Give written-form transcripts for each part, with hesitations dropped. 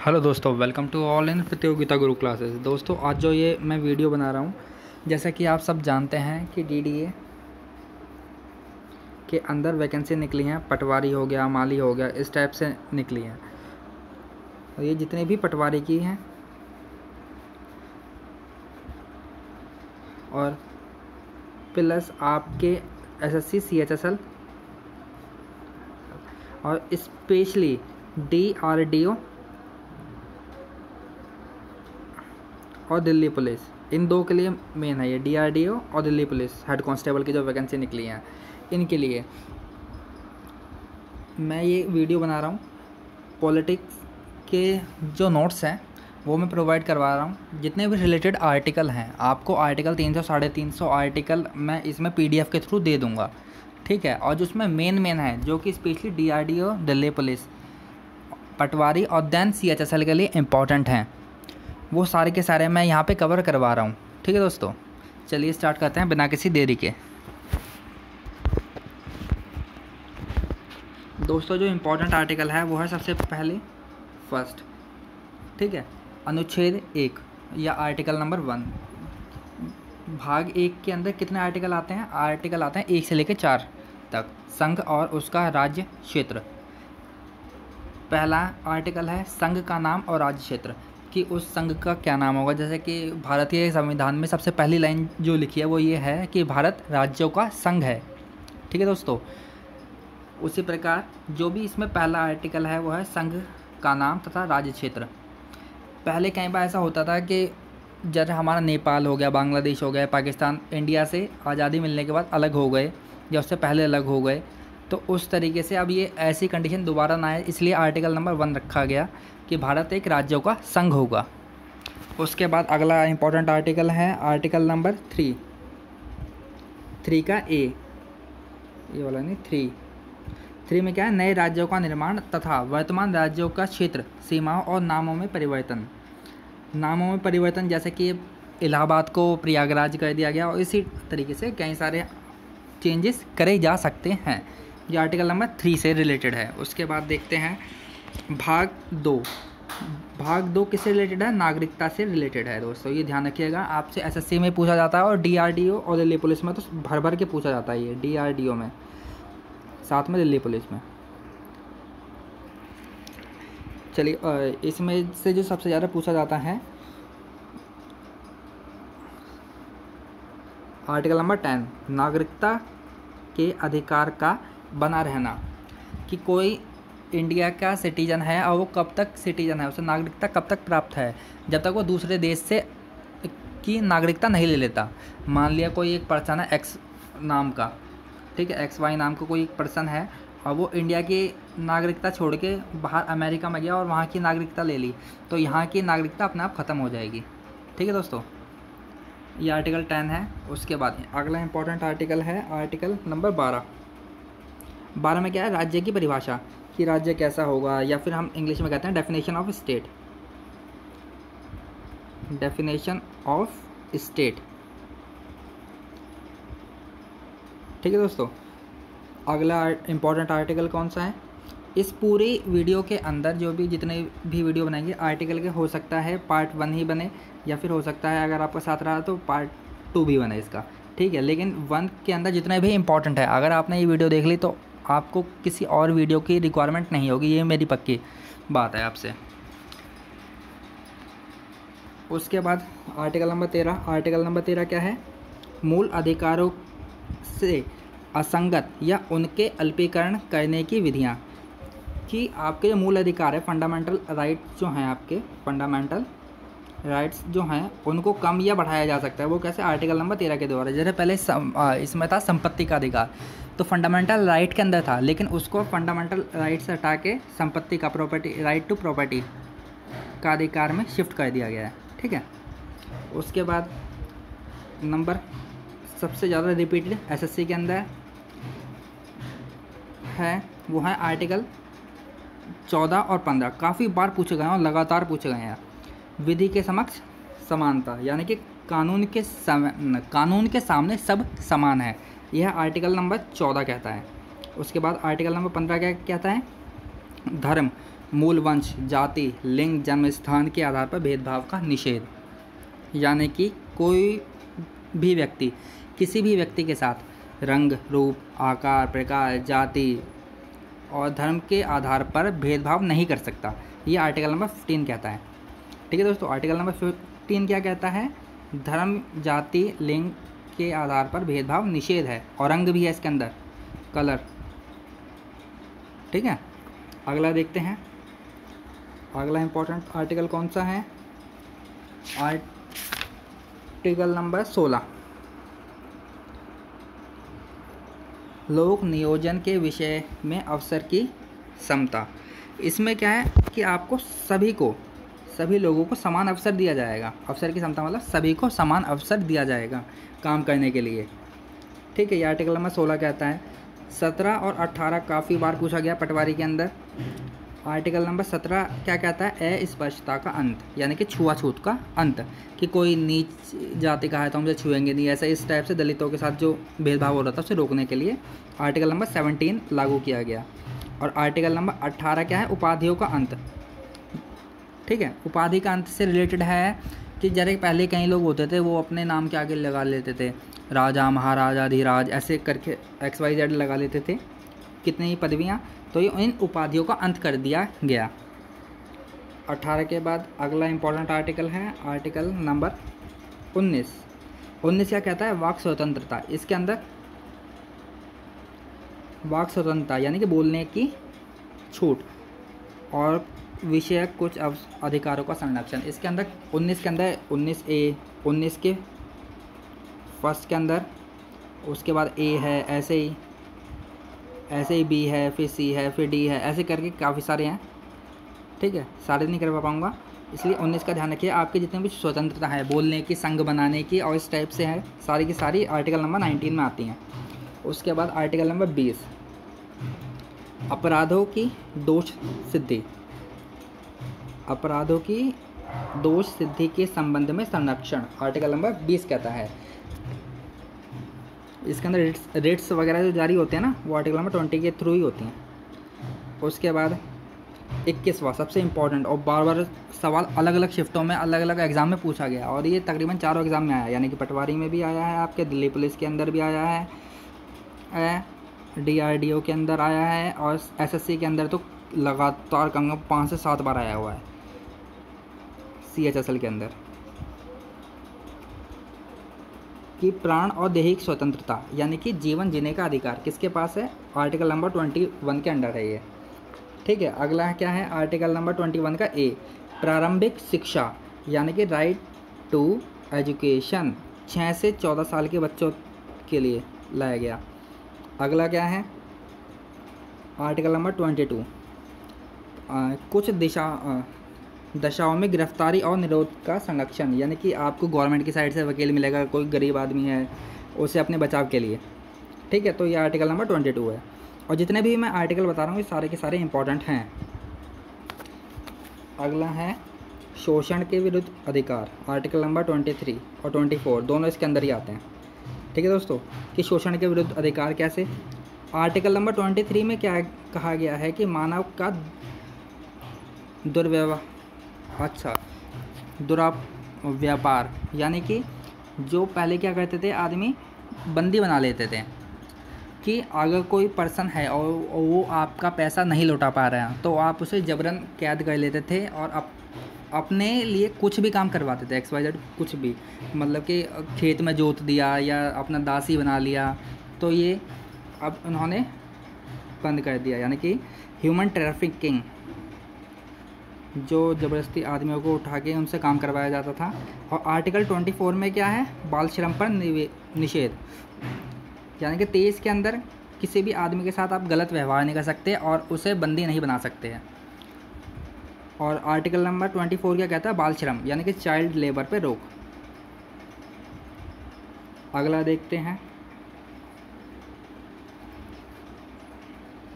Hello दोस्तों, welcome to all in प्रतियोगिता गुरु classes. दोस्तों, आज जो ये मैं वीडियो बना रहा हूँ, जैसा कि आप सब जानते हैं कि डीडीए के अंदर वैकेंसी निकली हैं। पटवारी हो गया, माली हो गया, इस टाइप से निकली हैं। और ये जितने भी पटवारी की हैं और प्लस आपके एसएससी सीएचएसएल और स्पेशली डीआरडीओ और दिल्ली पुलिस, इन दो के लिए मेन है ये। डीआरडीओ और दिल्ली पुलिस हेड कांस्टेबल की जो वैकेंसी निकली हैं, इनके लिए मैं ये वीडियो बना रहा हूँ। पॉलिटिक्स के जो नोट्स हैं वो मैं प्रोवाइड करवा रहा हूँ। जितने भी रिलेटेड आर्टिकल हैं, आपको आर्टिकल 300 350 आर्टिकल मैं इसमें पीडीएफ के थ्रू दे दूँगा, ठीक है। और जो उसमें मेन है, जो कि स्पेशली डीआरडीओ, दिल्ली पुलिस, पटवारी और देन सीएचएसएल के लिए इम्पॉर्टेंट हैं, वो सारे के सारे मैं यहाँ पे कवर करवा रहा हूँ, ठीक है दोस्तों। चलिए स्टार्ट करते हैं बिना किसी देरी के। दोस्तों, जो इम्पोर्टेंट आर्टिकल है वो है सबसे पहले फर्स्ट, ठीक है, अनुच्छेद 1 या आर्टिकल नंबर 1। भाग 1 के अंदर कितने आर्टिकल आते हैं? आर्टिकल आते हैं 1 से लेकर 4 तक। संघ और उसका राज्य क्षेत्र। पहला आर्टिकल है संघ का नाम और राज्य क्षेत्र, कि उस संघ का क्या नाम होगा। जैसे कि भारतीय संविधान में सबसे पहली लाइन जो लिखी है वो ये है कि भारत राज्यों का संघ है, ठीक है दोस्तों। उसी प्रकार जो भी इसमें पहला आर्टिकल है वो है संघ का नाम तथा राज्य क्षेत्र। पहले कई बार ऐसा होता था कि जैसे हमारा नेपाल हो गया, बांग्लादेश हो गया, पाकिस्तान इंडिया से आज़ादी मिलने के बाद अलग हो गए या उससे पहले अलग हो गए, तो उस तरीके से अब ये ऐसी कंडीशन दोबारा ना आए, इसलिए आर्टिकल नंबर 1 रखा गया कि भारत एक राज्यों का संघ होगा। उसके बाद अगला इम्पोर्टेंट आर्टिकल है आर्टिकल नंबर 3 का ए, ये वाला नहीं, 3 में क्या है? नए राज्यों का निर्माण तथा वर्तमान राज्यों का क्षेत्र, सीमाओं और नामों में परिवर्तन। नामों में परिवर्तन, जैसे कि इलाहाबाद को प्रयागराज कर दिया गया, और इसी तरीके से कई सारे चेंजेस करे जा सकते हैं। ये आर्टिकल नंबर 3 से रिलेटेड है। उसके बाद देखते हैं भाग 2। भाग 2 किससे रिलेटेड है? नागरिकता से रिलेटेड है दोस्तों। ये ध्यान रखिएगा, आपसे एसएससी में पूछा जाता है और डीआरडीओ और दिल्ली पुलिस में तो भर भर के पूछा जाता है। ये डीआरडीओ में, साथ में दिल्ली पुलिस में। चलिए, इसमें से जो सबसे ज़्यादा पूछा जाता है आर्टिकल नंबर 10, नागरिकता के अधिकार का बना रहना, कि कोई इंडिया का सिटीजन है और वो कब तक सिटीजन है, उसे नागरिकता कब तक प्राप्त है? जब तक वो दूसरे देश से की नागरिकता नहीं ले लेता। मान लिया कोई एक पर्सन है एक्स नाम का, ठीक है, XY नाम का कोई एक पर्सन है और वो इंडिया की नागरिकता छोड़ के बाहर अमेरिका में गया और वहाँ की नागरिकता ले ली, तो यहाँ की नागरिकता अपने आप ख़त्म हो जाएगी, ठीक है दोस्तों। ये आर्टिकल 10 है। उसके बाद अगला इम्पोर्टेंट आर्टिकल है आर्टिकल नंबर 12 में क्या है? राज्य की परिभाषा, कि राज्य कैसा होगा, या फिर हम इंग्लिश में कहते हैं definition of state. Definition of state, ठीक है दोस्तों। अगला इम्पोर्टेंट आर्टिकल कौन सा है? इस पूरी वीडियो के अंदर जो भी जितने भी वीडियो बनाएंगे आर्टिकल के, हो सकता है पार्ट 1 ही बने, या फिर हो सकता है अगर आपका साथ रहा तो पार्ट 2 भी बने इसका, ठीक है। लेकिन 1 के अंदर जितने भी इम्पोर्टेंट है, अगर आपने ये वीडियो देख ली तो आपको किसी और वीडियो की रिक्वायरमेंट नहीं होगी, ये मेरी पक्की बात है आपसे। उसके बाद आर्टिकल नंबर 13। आर्टिकल नंबर 13 क्या है? मूल अधिकारों से असंगत या उनके अल्पीकरण करने की विधियाँ, कि आपके जो मूल अधिकार है, फंडामेंटल राइट्स जो हैं, आपके फंडामेंटल राइट्स जो हैं, उनको कम या बढ़ाया जा सकता है। वो कैसे? आर्टिकल नंबर 13 के द्वारा। जैसे पहले इसमें था संपत्ति का अधिकार, तो फंडामेंटल राइट के अंदर था, लेकिन उसको फंडामेंटल राइट से हटा के संपत्ति का, प्रॉपर्टी, राइट टू प्रॉपर्टी का अधिकार में शिफ्ट कर दिया गया है, ठीक है। उसके बाद नंबर सबसे ज़्यादा रिपीटेड एसएससी के अंदर है, वो है आर्टिकल 14 और 15। काफ़ी बार पूछे गए हैं और लगातार पूछे गए हैं। विधि के समक्ष समानता, यानी कि कानून के सामने सब समान है, यह आर्टिकल नंबर 14 कहता है। उसके बाद आर्टिकल नंबर 15 क्या कहता है? धर्म मूल वंश, जाति, लिंग, जन्म स्थान के आधार पर भेदभाव का निषेध। यानी कि कोई भी व्यक्ति किसी भी व्यक्ति के साथ रंग, रूप, आकार, प्रकार, जाति और धर्म के आधार पर भेदभाव नहीं कर सकता। ये आर्टिकल नंबर 15 कहता है। ठीक है दोस्तों, आर्टिकल नंबर 15 क्या कहता है? धर्म, जाति, लिंग के आधार पर भेदभाव निषेध है, और रंग भी है इसके अंदर, कलर। ठीक है, अगला देखते हैं। अगला इम्पोर्टेंट आर्टिकल कौन सा है? आर्टिकल नंबर 16, लोक नियोजन के विषय में अवसर की समता। इसमें क्या है कि आपको सभी लोगों को समान अवसर दिया जाएगा। अवसर की समता मतलब सभी को समान अवसर दिया जाएगा काम करने के लिए। ठीक है, ये आर्टिकल नंबर 16 कहता है। 17 और 18 काफ़ी बार पूछा गया पटवारी के अंदर। आर्टिकल नंबर 17 क्या कहता है? अस्पृश्यता का अंत, यानी कि छुआछूत का अंत, कि कोई नीच जाति का है तो हम उसे छुएंगे नहीं, ऐसा इस टाइप से दलितों के साथ जो भेदभाव हो रहा था उसे रोकने के लिए आर्टिकल नंबर 17 लागू किया गया। और आर्टिकल नंबर 18 क्या है? उपाधियों का अंत। ठीक है, उपाधि का अंत से रिलेटेड है कि जैसे पहले कई लोग होते थे वो अपने नाम के आगे लगा लेते थे, राजा, महाराजा, धीराज, ऐसे करके XYZ लगा लेते थे, कितनी ही पदवियाँ। तो ये इन उपाधियों का अंत कर दिया गया। 18 के बाद अगला इम्पोर्टेंट आर्टिकल है आर्टिकल नंबर 19। 19 क्या कहता है? वाक स्वतंत्रता। इसके अंदर वाक स्वतंत्रता यानी कि बोलने की छूट और विषयक कुछ अधिकारों का संरक्षण। इसके अंदर 19 के अंदर 19A, 19 के फर्स्ट के अंदर, उसके बाद A है, ऐसे ही B है, फिर C है, फिर D है, ऐसे करके काफ़ी सारे हैं। ठीक है, सारे नहीं कर पाऊँगा, इसलिए 19 का ध्यान रखिए। आपकी जितनी भी स्वतंत्रता है बोलने की, संघ बनाने की और इस टाइप से है, सारी की सारी आर्टिकल नंबर 19 में आती हैं। उसके बाद आर्टिकल नंबर 20, अपराधों की दोष सिद्धि। अपराधों की दोष सिद्धि के संबंध में संरक्षण, आर्टिकल नंबर 20 कहता है। इसके अंदर रेट्स वगैरह जो जारी होते हैं ना, वो आर्टिकल नंबर 20 के थ्रू ही होती हैं। उसके बाद 21वां सबसे इम्पोर्टेंट, और बार बार सवाल अलग अलग शिफ्टों में अलग अलग एग्ज़ाम में पूछा गया, और ये तकरीबन चारों एग्ज़ाम में आया, यानी कि पटवारी में भी आया है, आपके दिल्ली पुलिस के अंदर भी आया है, DRDO के अंदर आया है, और SSC के अंदर तो लगातार कम 5 से 7 बार आया हुआ है, CHSL के अंदर। कि प्राण और दैहिक स्वतंत्रता यानी कि जीवन जीने का अधिकार किसके पास है? आर्टिकल नंबर 21 के अंडर है ये। ठीक है, अगला क्या है? आर्टिकल नंबर 21 का A, प्रारंभिक शिक्षा यानी कि राइट टू एजुकेशन 6 से 14 साल के बच्चों के लिए लाया गया। अगला क्या है? आर्टिकल नंबर 22, कुछ दशाओं में गिरफ्तारी और निरोध का संरक्षण, यानी कि आपको गवर्नमेंट की साइड से वकील मिलेगा, कोई गरीब आदमी है उसे अपने बचाव के लिए। ठीक है, तो ये आर्टिकल नंबर 22 है। और जितने भी मैं आर्टिकल बता रहा हूँ ये सारे के सारे इंपॉर्टेंट हैं। अगला है शोषण के विरुद्ध अधिकार, आर्टिकल नंबर 23 और 24 दोनों इसके अंदर ही आते हैं। ठीक है दोस्तों, कि शोषण के विरुद्ध अधिकार कैसे? आर्टिकल नंबर 23 में क्या कहा गया है कि मानव का दुर्व्यापार, यानी कि जो पहले क्या करते थे, आदमी बंदी बना लेते थे कि अगर कोई पर्सन है और वो आपका पैसा नहीं लौटा पा रहा है तो आप उसे जबरन कैद कर लेते थे और अपने लिए कुछ भी काम करवाते थे, XYZ कुछ भी, मतलब कि खेत में जोत दिया या अपना दासी बना लिया। तो ये अब उन्होंने बंद कर दिया, यानी कि ह्यूमन ट्रैफिकिंग, जो ज़बरदस्ती आदमियों को उठा के उनसे काम करवाया जाता था। और आर्टिकल 24 में क्या है? बाल श्रम पर निषेध, यानी कि 23 के अंदर किसी भी आदमी के साथ आप गलत व्यवहार नहीं कर सकते और उसे बंदी नहीं बना सकते हैं। और आर्टिकल नंबर 24 क्या कहता है? बाल श्रम यानी कि चाइल्ड लेबर पे रोक। अगला देखते हैं,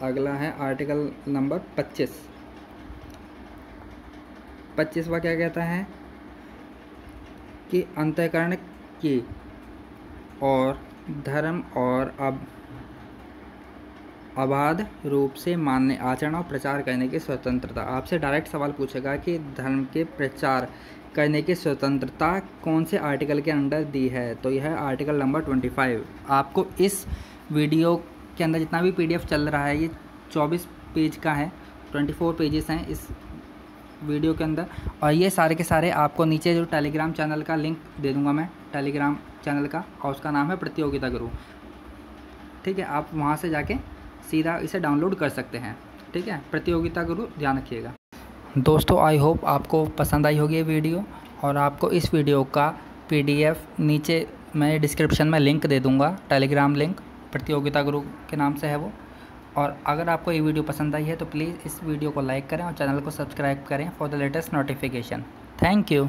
अगला है आर्टिकल नंबर 25। 25वां क्या कहता है कि अंतःकरण की और धर्म और अबाध रूप से मानने, आचरण और प्रचार करने की स्वतंत्रता। आपसे डायरेक्ट सवाल पूछेगा कि धर्म के प्रचार करने की स्वतंत्रता कौन से आर्टिकल के अंडर दी है, तो यह है आर्टिकल नंबर 25। आपको इस वीडियो के अंदर जितना भी PDF चल रहा है ये 24 पेज का है, 24 पेजेस हैं इस वीडियो के अंदर। और ये सारे के सारे आपको नीचे जो टेलीग्राम चैनल का लिंक दे दूंगा मैं, टेलीग्राम चैनल का, और उसका नाम है प्रतियोगिता गुरु। ठीक है, आप वहाँ से जाके सीधा इसे डाउनलोड कर सकते हैं। ठीक है, प्रतियोगिता गुरु, ध्यान रखिएगा। दोस्तों आई होप आपको पसंद आई होगी ये वीडियो, और आपको इस वीडियो का PDF नीचे मैं डिस्क्रिप्शन में लिंक दे दूँगा, टेलीग्राम लिंक, प्रतियोगिता गुरु के नाम से है वो। और अगर आपको ये वीडियो पसंद आई है तो प्लीज़ इस वीडियो को लाइक करें और चैनल को सब्सक्राइब करें for the latest notification. Thank you.